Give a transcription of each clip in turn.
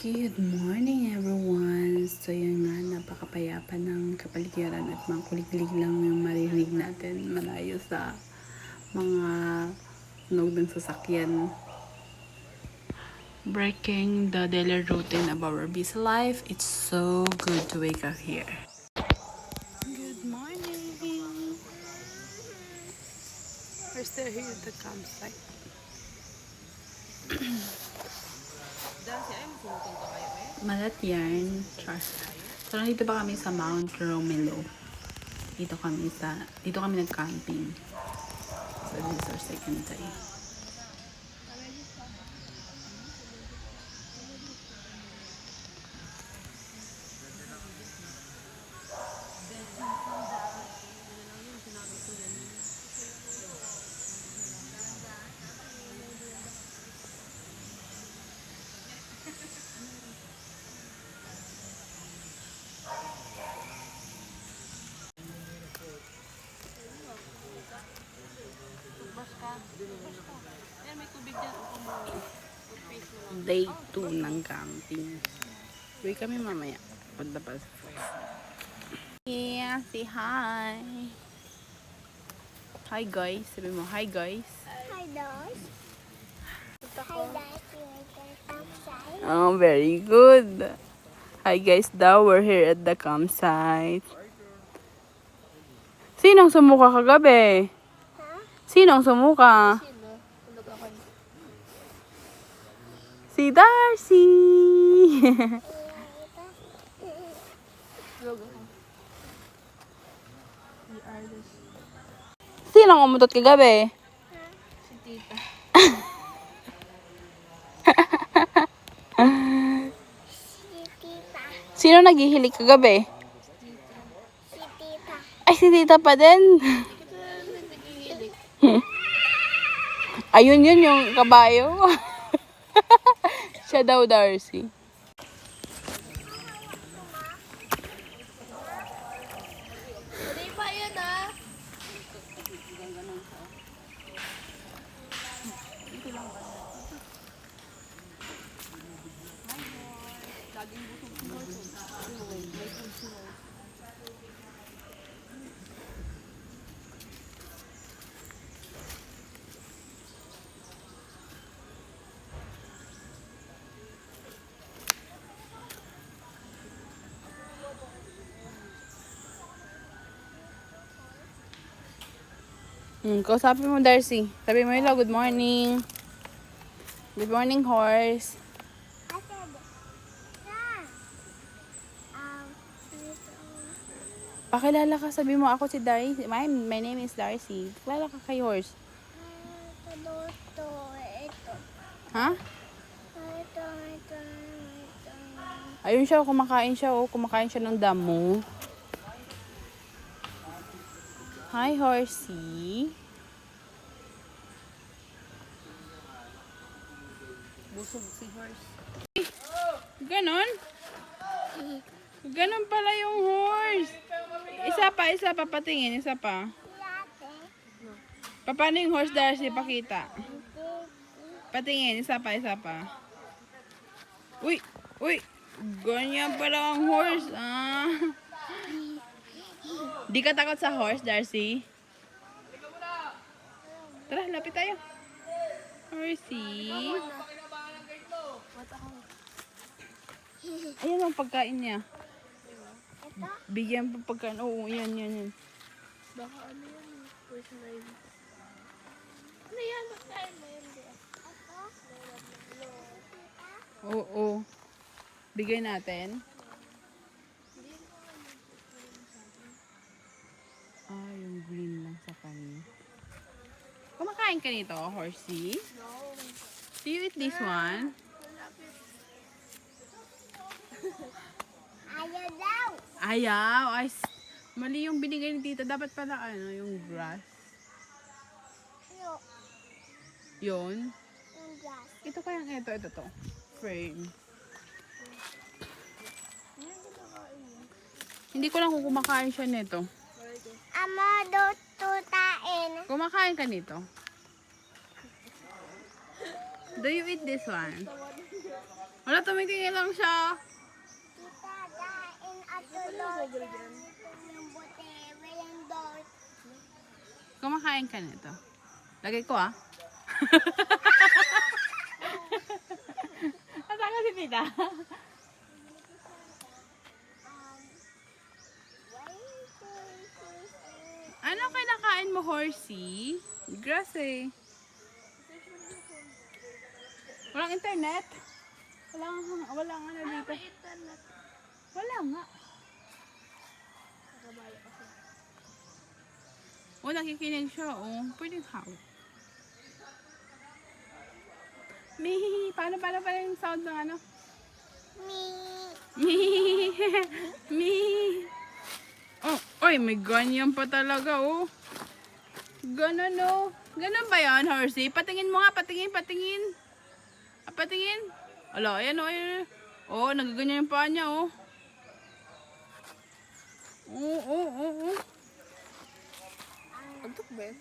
Good morning everyone! So yun nga, napakapayapa ng kapaligiran at mga kuliglig lang yung marinig natin malayo sa mga tunog ng sasakyan. Breaking the daily routine of our busy life, it's so good to wake up here. Good morning! We're still here at the campsite. Malat yarn. Char. So, nandito pa kami sa Mount Romelo. Dito kami nag-camping. So, this is our second day. Day 2 ng camping. Uwi kami mamaya. Pagdapas. Yeah, say hi. Hi guys. Sabi mo, hi guys. Hi guys. Hi guys, we're campsite. Oh, very good. Hi guys daw, we're here at the campsite. Sinong sumuka kagabi? Ha? Sinong sumuka? Si Darcy! Sinong umutot kagabi? Si tita. Si tita. Sino naghihilig kagabi? Si tita. Ay, si tita pa din. Ayun yun, yung kabayo. Siya daw, Darcy. Hindi pa yun ah. Kausapin mo, Darcy. Sabi mo, hello, good morning. Good morning, horse. I said, Pakilala ka, sabi mo, ako si Darcy. My name is Darcy. Pakilala ka kay horse. ito. Ha? Ito. Ayun siya, kumakain siya, kumakain siya ng damo. Hi, horsey. Busog si horse. Ganon? Ganon pala yung horse. Isa pa, patingin, isa pa. Paano yung horse, Darcy? Pakita. Patingin, isa pa. Uy! Ganyan pala ang horse, ah. Di ka takot sa horse, Darcy? Tara, lapit tayo. Horsey. Ayan ang pagkain niya. Bigyan pa pagkain. Oo, yan. Baka ano yan? Personal. Ano yan? Pagkain mo yun. Oo. Bigay natin. Yung green lang sa kanya. Kumakain ka nito, horsey? No. Do you eat this one? Ayaw daw. Ayaw. Mali yung binigay ni tita. Dapat pala yung grass. Yun. Yung grass. Ito kayang ito to. Frame. Hindi ko lang kung kumakain siya nito. Ama tutain. Kumakain ka nito? Do you eat this one? Wala, tumitingin lang siya. Kita dain at tulog yung bote, walang dot. Kumakain ka nito. Lagay ko ah. Nasaan ka si Tita? Ano kinakain mo, horsey? Grass eh. Walang internet? Walang ano dito. Internet. Wala nga. Nakabayo kasi. O, nakikinig siya. O, pwedeng how. Mihihi. Paano yung sound ng ano? Me. Mihihi. Mihihi. Oh, oy, may ganyan pa talaga, oh. Ganon, oh. Ganon ba yan, horsey? Patingin mo nga, patingin. Ah, patingin. Ala, ayan, oh, ayan. Oh, nagaganyan yung paa niya, oh. Oh. Pagtok ba yun?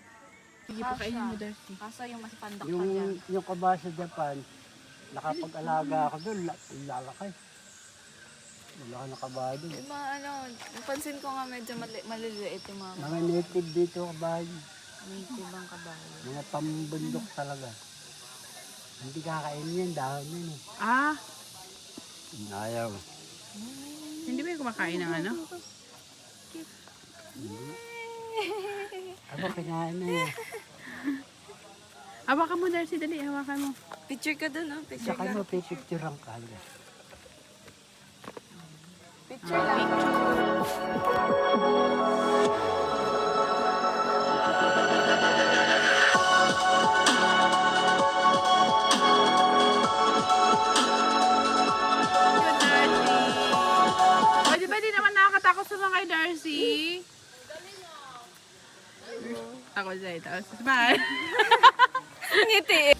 Sige, pakainin mo, Darcy. Kaso yung mas pandak pa dyan. Yung kaba sa Japan, nakapag-alaga ako doon, lalaki. Wala ka nakaba doon. Yung mga ano, napansin ko nga medyo maliliit yung mga Mga native dito kabayo, native ang kabayo. mga pambundok talaga. Hindi kakainin yan, dahon yan eh. Ah, Ayaw. hindi ba yung kumakain ng ano? Ako kinain na yan. Hawakan mo, Darcy, dali. Hawakan mo. Picture ka dun, oh. Picture Saka ka. mo pipicturean ka. Picture lang. Good, Darcy. O, di ba di naman nakakatakot sa mga kay Darcy? Takot siya ito. Smile. Ngiti eh.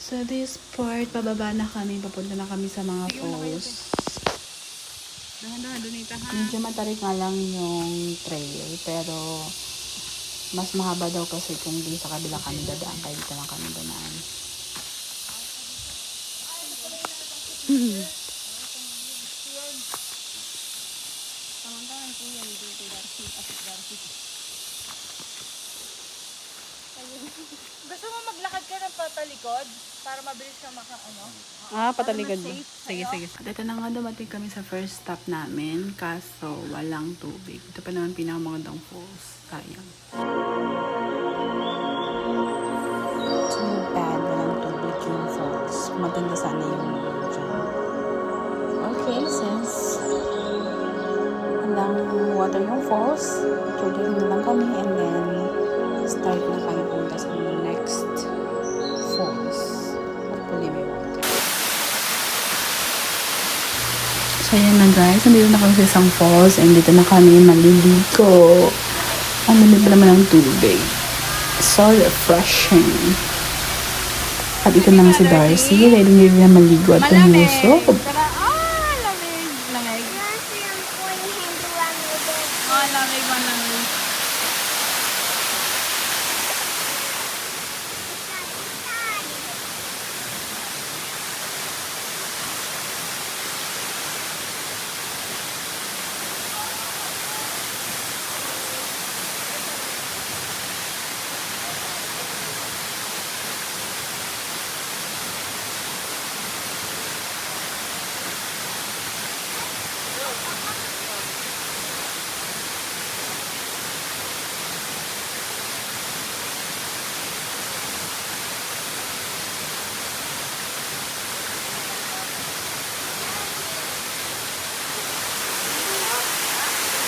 So this part, pababa na kami. Papunta na kami sa mga falls. Dahan-dahan, Donita, ha? Medyo matarik nga lang yung trail. Pero mas mahaba daw kasi kung di sa kabila kami dadaan. Kaya dito lang kami dadaan. Gusto mo maglakad ka ng patalikod para mabilis ka ano? Ah, patalikod ba? safe Sige, sige. At ito na nga, dumating kami sa first stop namin. Kaso, walang tubig. Ito pa naman pinakamagandang falls. Sayang. Too bad, walang tubig yung falls. Maganda sana yung view dyan. Okay, since walang water yung falls, picture na lang kami and then start na kami punta sa next falls. Hopefully may water. So yan na guys, nandito na kami sa isang falls and dito na kami maliligo. Ang lamig pa naman ng tubig. So refreshing. At ito na nga si Darcy, ready na maligo at lumusog. Ah, lamig. Lamig. Kasi yung point hindi lang ito. Oh, lamig.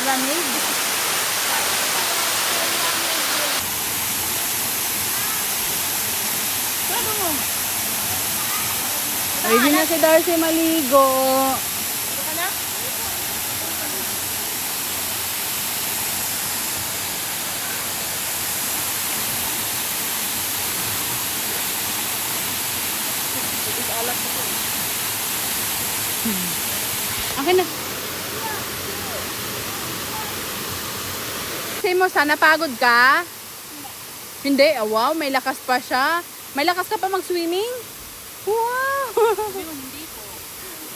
Lamig. Ready na si Darcy maligo. Ito ka na? Darcy mo, sana pagod ka? Hindi. Oh, wow, may lakas pa siya. May lakas ka pa mag-swimming? Wow!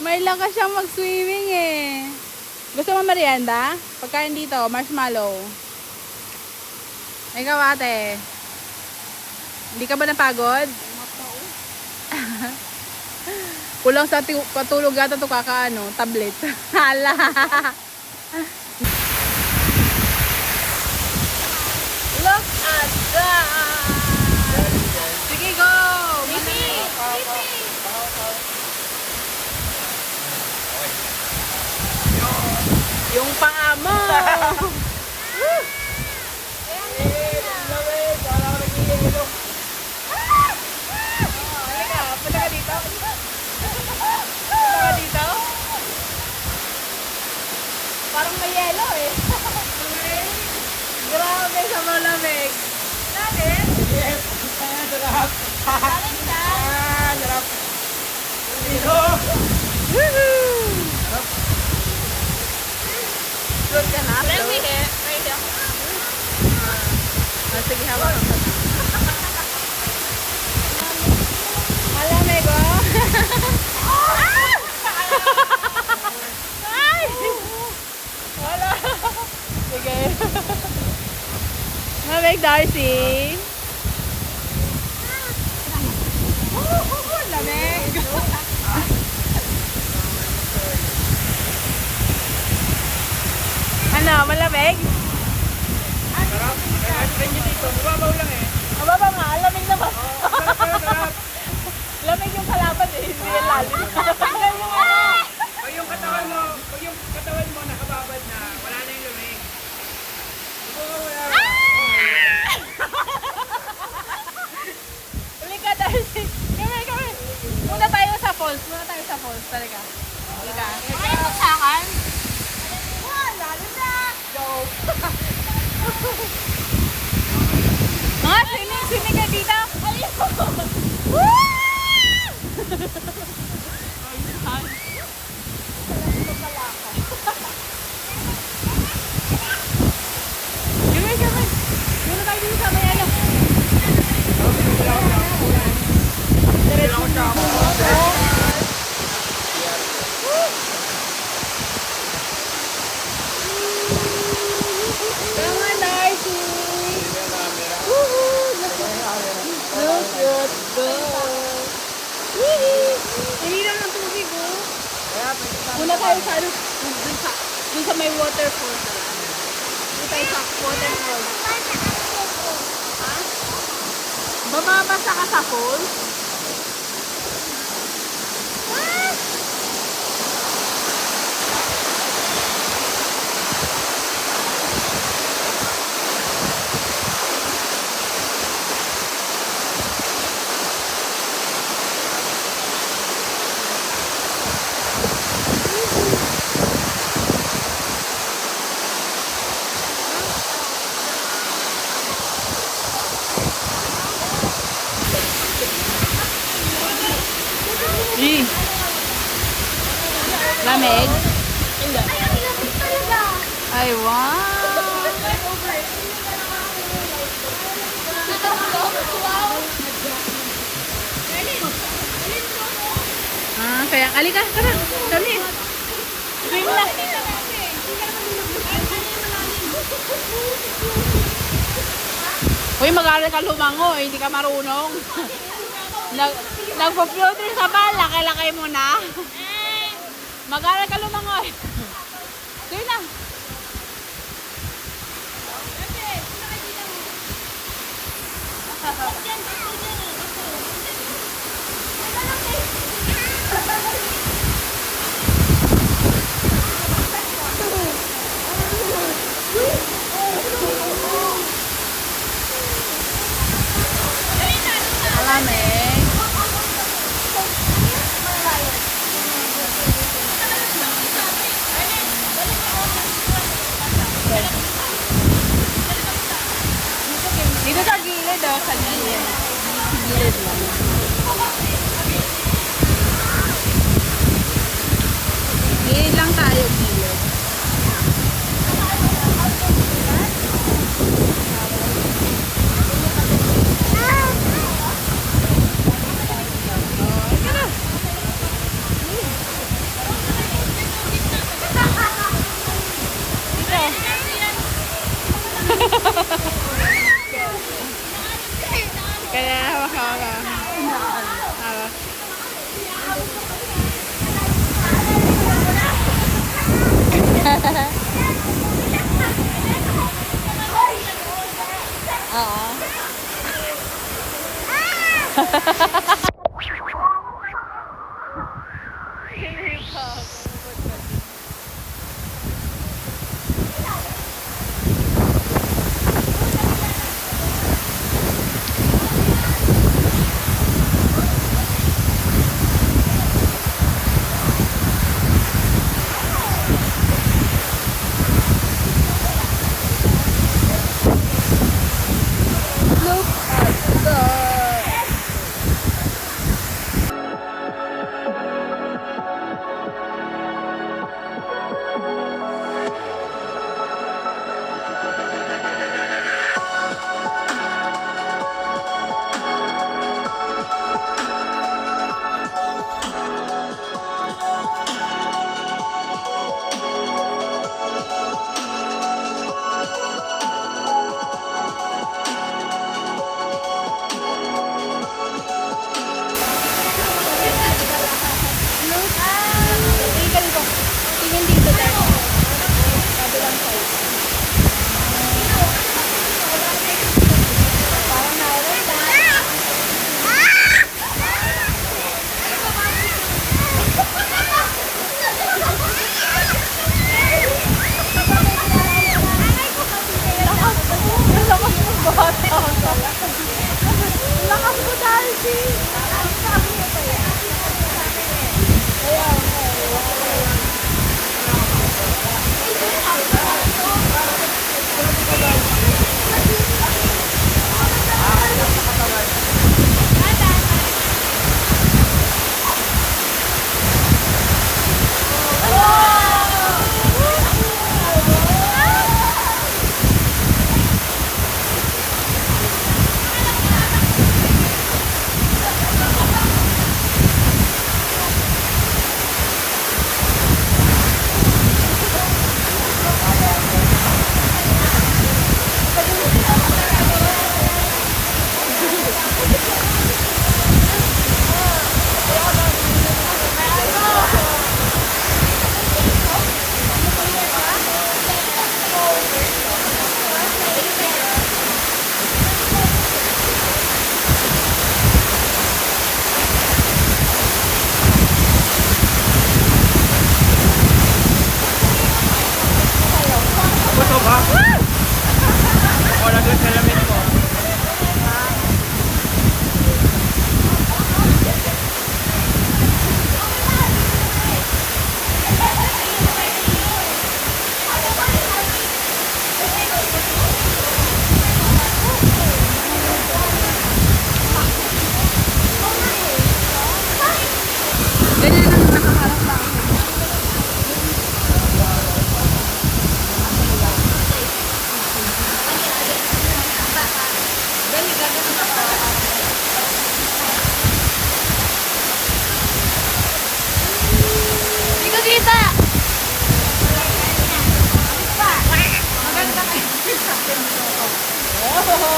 May lakas siyang mag-swimming eh. Gusto mo merienda? Pagkain dito, marshmallow. Ikaw ate. Hindi ka ba napagod? Kulang sa patulog yata ito kakaano, tablet. Hala. Look at that! Sige, go! Yung paa mo! Parang may yelo eh. Grabe sa malamig. Natin? Yes! Sarap! Natin ka? Sarap! Woohoo! Good ka na? Let me hit. Right here. Sige, hawak ka na. Malamig oh! Ay! Wala! Sige. Malamig, Darcy. Lamig. Ano, malamig? Sarap! Kaya nyo dito, mababaw lang eh. Mababa nga, lamig naman. Sarap! Lamig yung kalaban eh, hindi yung lalim. Pag yung katawan mo nakababad na, wala na yung lumig. Uli ka, Darcy. Kami. Muna tayo sa falls. Talaga. Uli ka. Ay, mo sa akin. Go. Mga swimming ka dito. Kami. Muna tayo dito sa may ano. Come on, Darcy. Woohoo! Look at that. Hindi lang ng tubig, oh. Muna tayo sa ano, dun sa may waterfall. Dun tayo sa waterfall. Ha? Bababasa ka sa falls? Lamig? Ay, wow! Kaya, alika, tara, kami. Swim lang. Uy, mag-aaral ka lumango, hindi ka marunong. Nagpo-floater sa bal, laki-laki mo na. Mag-aaral ka lumangoy. Sige na. Malamig. Dito sa gilid oh, sa gilid. Gilid lang. Gilid lang tayo, gilid. Kaya hawak-hawak. Hawak.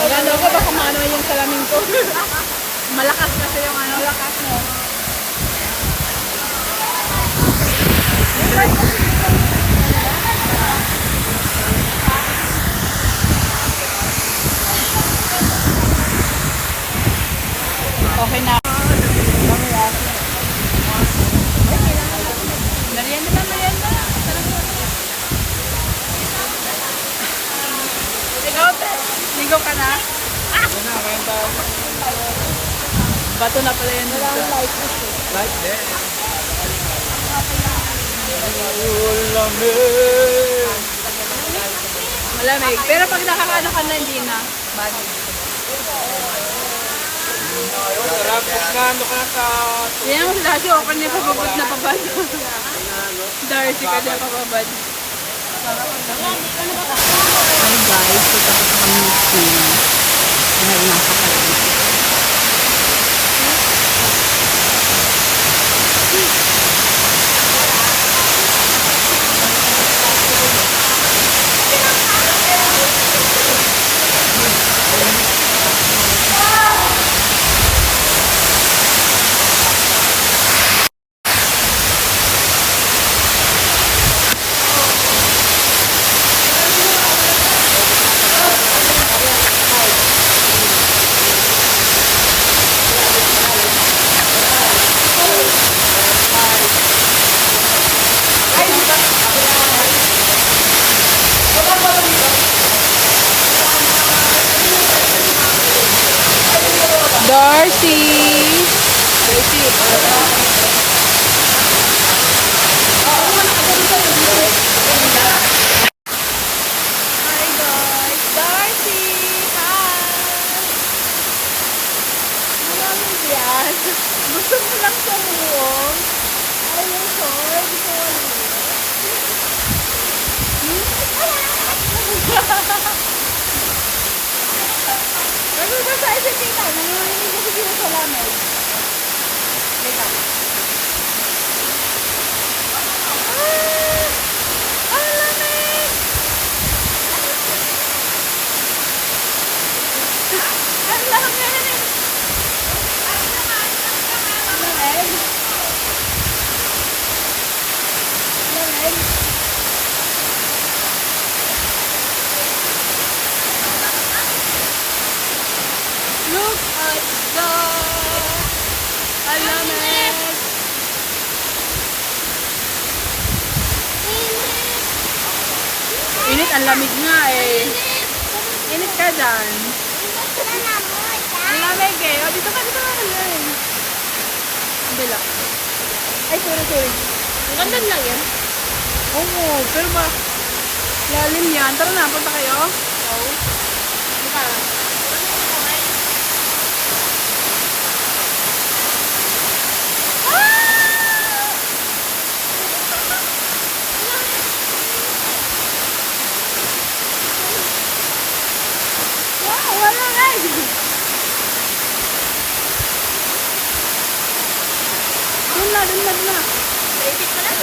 Maganda ko baka maano yung salamin ko. Malakas kasi yung ano, lakas mo. Okay na. Merienda na, merienda. Ligaw ka na? Bato na pala yan dito. Right there. Malamig. Pero pag nakakano ka na, hindi na. Bali. Sarap na ano ka sa... Yan mo sila kasi open niya pababad na pabad. Darcy ka na pababad. Hi guys, punta ko sa kami school. Dahil napakalamig. Darcy! Darcy! Hi guys! Darcy! Hi! Malamig yan. Gusto mo lang sa muong? Ayaw ko. Gusto mo lang. Nagugasa si tita. Nangungunig kasi sila sa lamig. Teka. Ang lamig! Ang lamig! Lamig? Lamig? Look at the ang lamig! Init, ang lamig nga eh. Init ka dyan. Ang lamig eh. O, dito ka. Ang bila. Ay, sorry. Ang ganda lang yan. Oo, pero ba, lalim yan. Tara na, punta kayo. Oo. Mukha lang. Wow, wala rin. Doon na. Basic pa lang.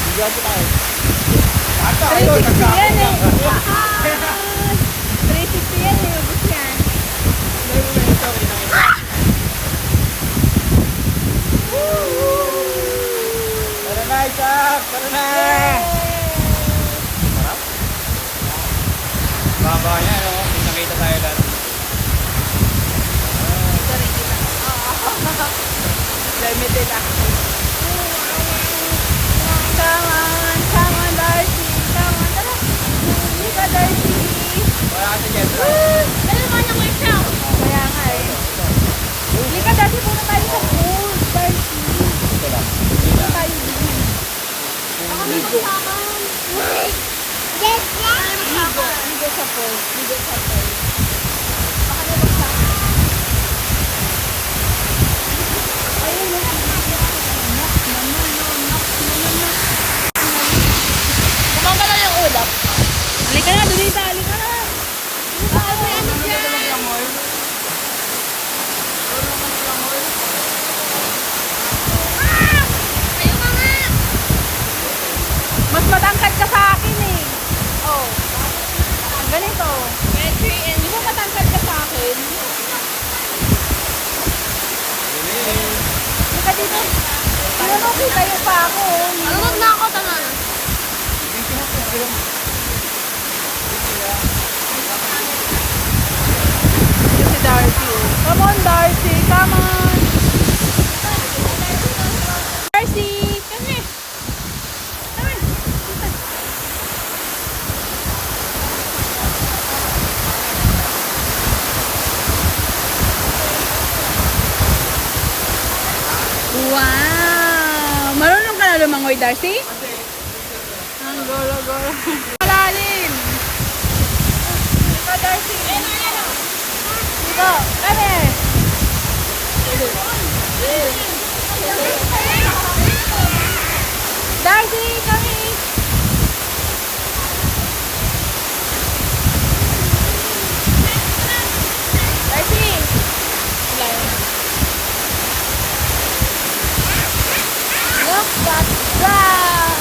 Bigyan ko tayo. 360 yan eh. 360 yan eh. Ubus yan. Tara na, Isaac! Tara na! Baba niya, no? May nakita tayo lahat. Limited access. Come on, Darcy. Come on, tara. Lika, Darcy. Wala kasi dyan. Dala mo na mo siya. Kaya nga eh. Lika, Darcy, punta tayo sa pool. Darcy. Ito lang. Punta tayo din. Ligo. Ligo sa pool. Baka na sa ayun, Kumang ka lang yung ulap. halika na, Donita, halika na. Ayaw ka nga. Mas matangkad ka sa akin eh. Oh. Ganito. Entry and Di ba matangkad ka sa akin? Halika dito. Ano kita yung pa ako. Alunod na ako, tanan. Ito si Darcy. Come on, Darcy. Come on. Darcy, come here. Come here. Wow! Marunong ka na lumangoy, Darcy? Ang golo-golo. Malalim! Ito, Darcy. Dito, come here. Darcy, come here. Darcy! Look at that!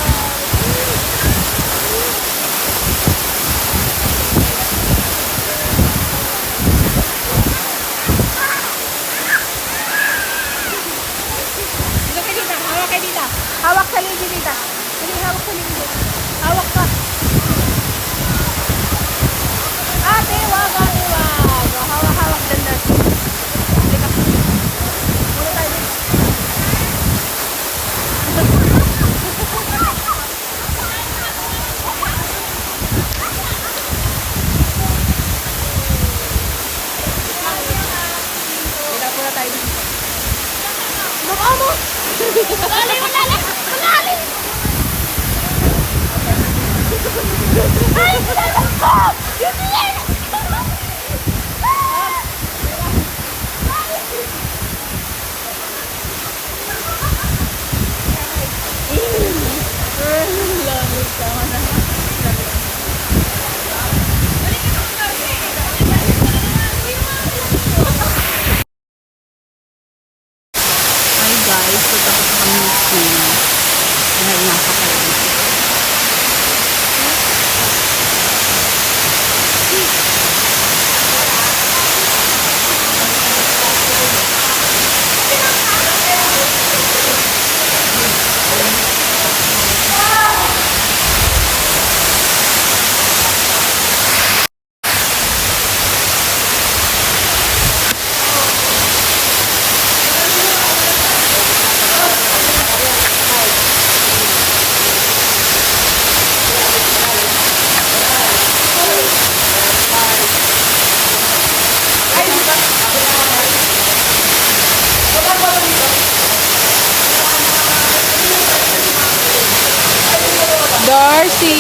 Darcy!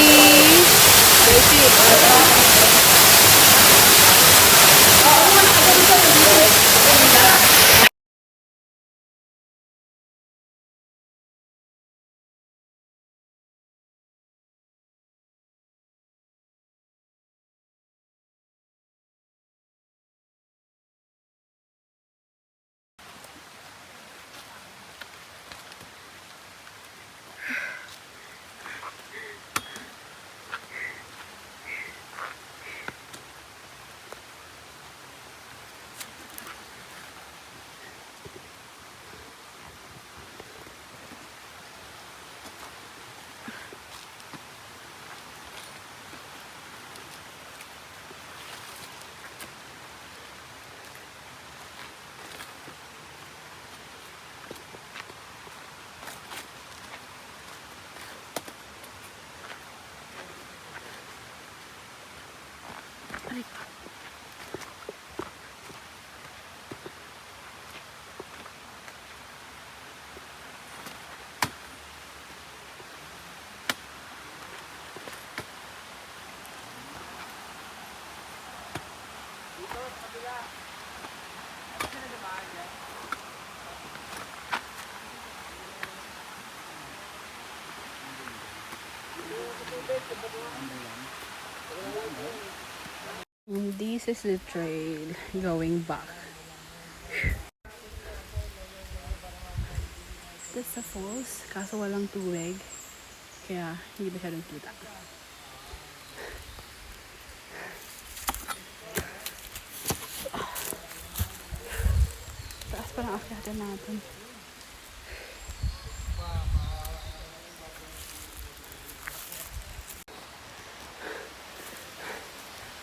And this is the trail going back. That's the falls, kaso walang tubig. Kaya hindi masyadong kita. Taas pa lang akyatan natin.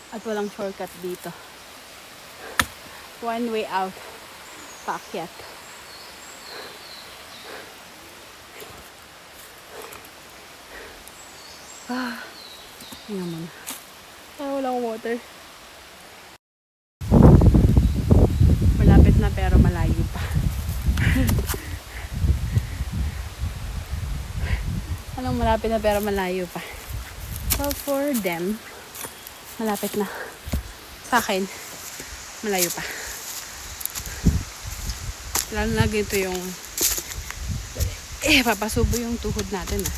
At walang shortcut dito. One way out. Paakyat. Tingnan mo na. Walang water. Malapit na pero malayo pa. Anong malapit na pero malayo pa? So for them, malapit na. Sa akin, malayo pa. Lalo na ganito yung papasubo yung tuhod natin ah.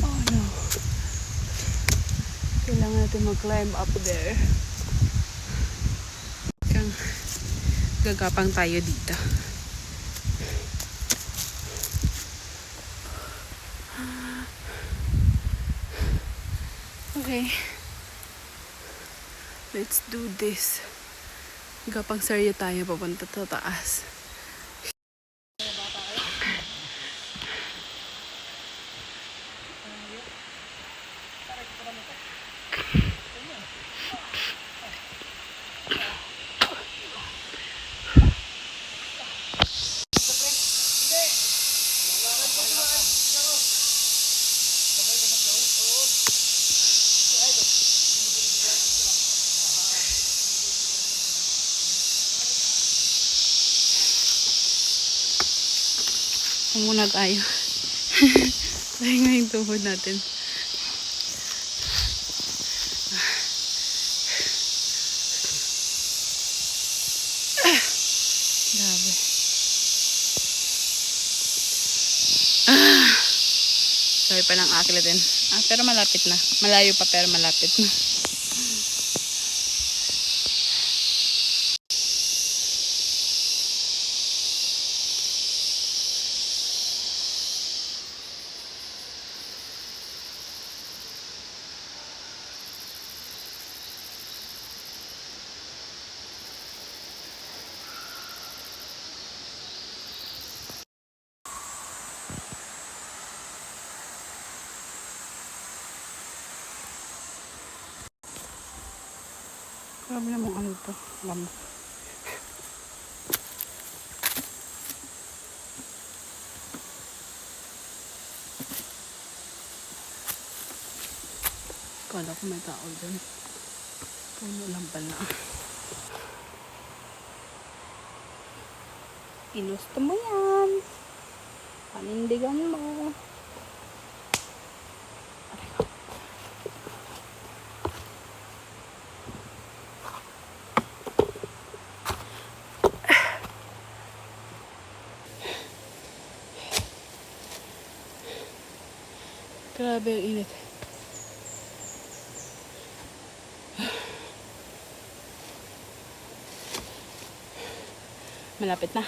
Oh no. Kailangan natin mag-climb up there. Kang gagapang tayo dito. Okay. Let's do this. Gapang seryo tayo papunta sa taas. Muna tayo. Dahil nga yung tuhod natin. Grabe. Sorry pa lang akilatin. Pero malapit na. Malayo pa pero malapit na. Grabe namang ano to. Lamok. Kala ko may tao dun. Puno lang pala. Inusto mo yan. Panindigan mo. Grabe ang init. Malapit na.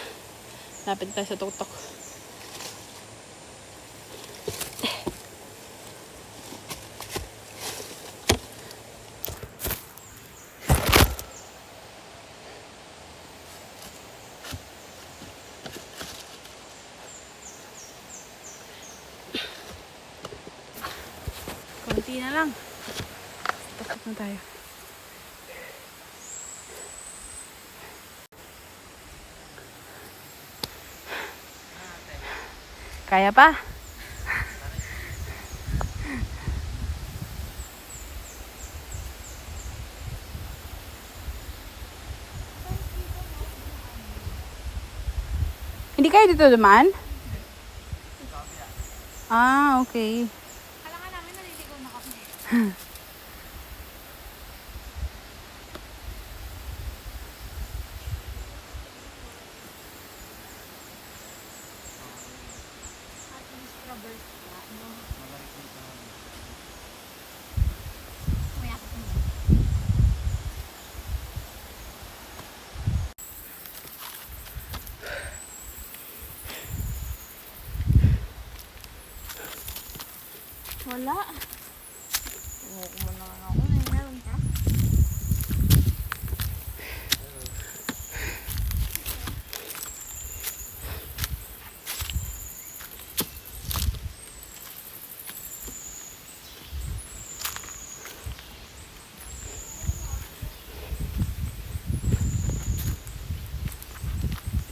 Malapit tayo sa tuktok. Konti na lang. Tuktok na tayo. Kaya pa? Hindi kayo dito dumaan? Ah, okay. Wala. Kumana ako. Meron ka?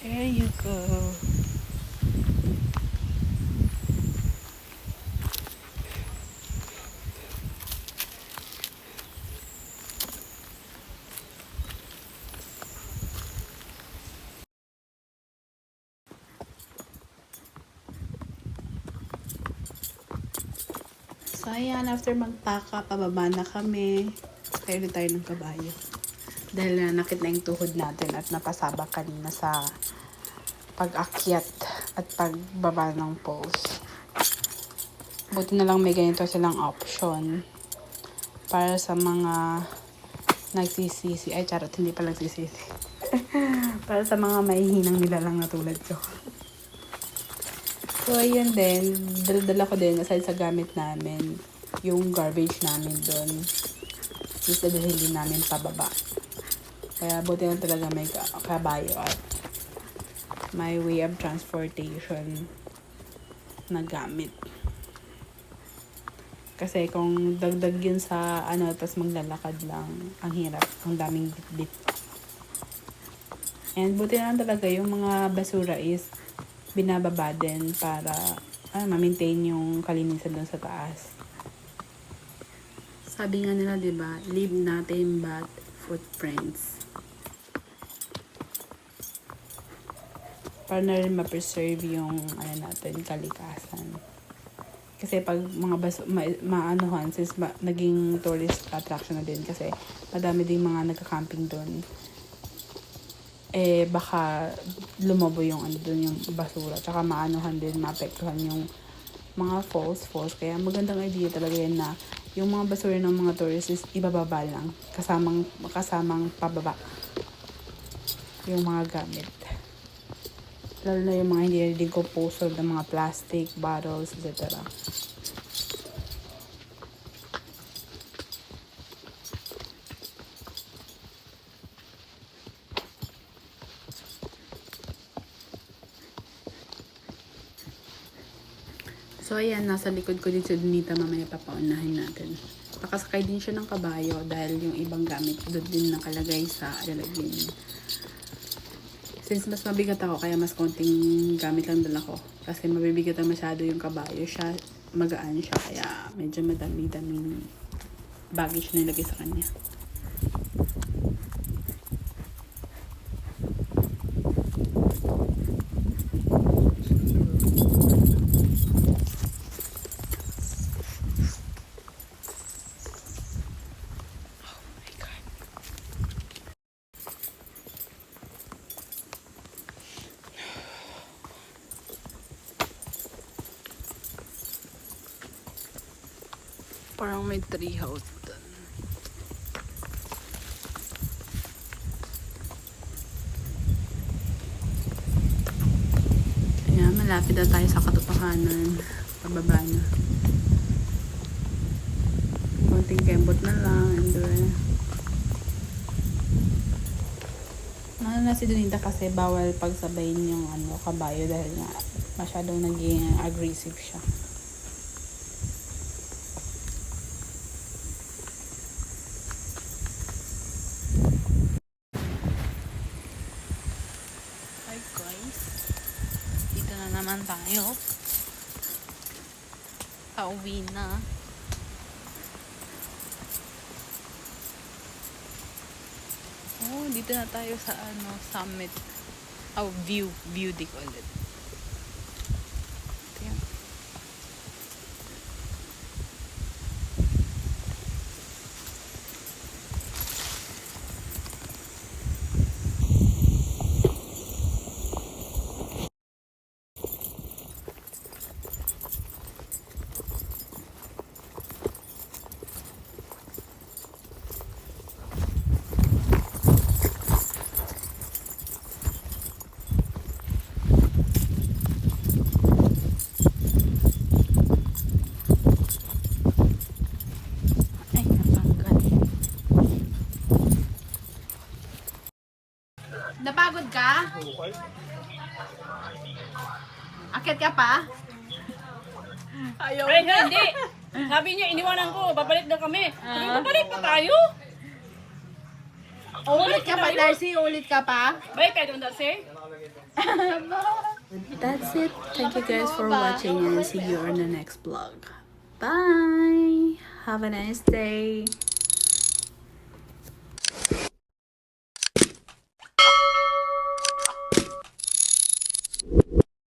There you go. So, ayan, after magpaka, pababa na kami. Kaya ulit tayo ng kabayo. Dahil nanakit na yung tuhod natin at napasabak kanina sa pag-akyat at pagbaba ng poles. Buti na lang may ganito silang option para sa mga nagsisisi. Ay, charot, hindi pa nagsisisi. Para sa mga mahihinang nilalang na tulad ko. So, ayun din. Dala ko din, aside sa gamit namin, yung garbage namin doon. Is dadalhin din namin pababa. Kaya buti lang talaga may kabayo at may way of transportation na gamit. Kasi kung dagdag yun sa tapos maglalakad lang, ang hirap. Ang daming bit-bit. And buti lang talaga yung mga basura is binababa din para ma-maintain yung kalinisan doon sa taas. Sabi nga nila, 'di ba? Leave nothing but footprints. Para na rin ma-preserve yung natin, kalikasan. Kasi pag mga maanuhan, since naging tourist attraction na din kasi madami ding mga nagka-camping doon. Baka lumobo yung doon yung basura. Tsaka maanuhan din, maapektuhan yung mga falls. Kaya magandang idea talaga yan na yung mga basura ng mga tourists is ibababa lang. Kasamang pababa yung mga gamit. Lalo na yung mga hindi na decomposed ng mga plastic, bottles, etc. So, ayan, nasa likod ko din si Donita, mamaya papaunahin natin. Pakasakay din siya ng kabayo dahil yung ibang gamit doon din nakalagay sa lalagyan niya. Since mas mabigat ako, kaya mas konting gamit lang dala ko. Kasi mabibigat na masyado yung kabayo siya, magaan siya, kaya medyo madami-daming baggage na nilagay sa kanya. Parang may tree house doon. Ayan, malapit na tayo sa katotohanan. Pababa na. Konting kembot na lang. And then, ano na si Donita kasi bawal pagsabayin yung kabayo dahil nga masyadong naging aggressive siya. Hi guys, dito na naman tayo. Pauwi na. Oh, dito na tayo sa summit. Oh, view they call it. Ito yan. Ay, natanggal. Napagod ka? Akit ka pa? Ayaw. Ay, hindi! Sabi niya, iniwanan ko, babalik na kami. Sabi, babalik pa tayo? Ulit ka pa, Darcy? Ulit ka pa? Balik tayo doon, Darcy. That's it. Thank you guys for watching and see you on the next vlog. Bye! Have a nice day.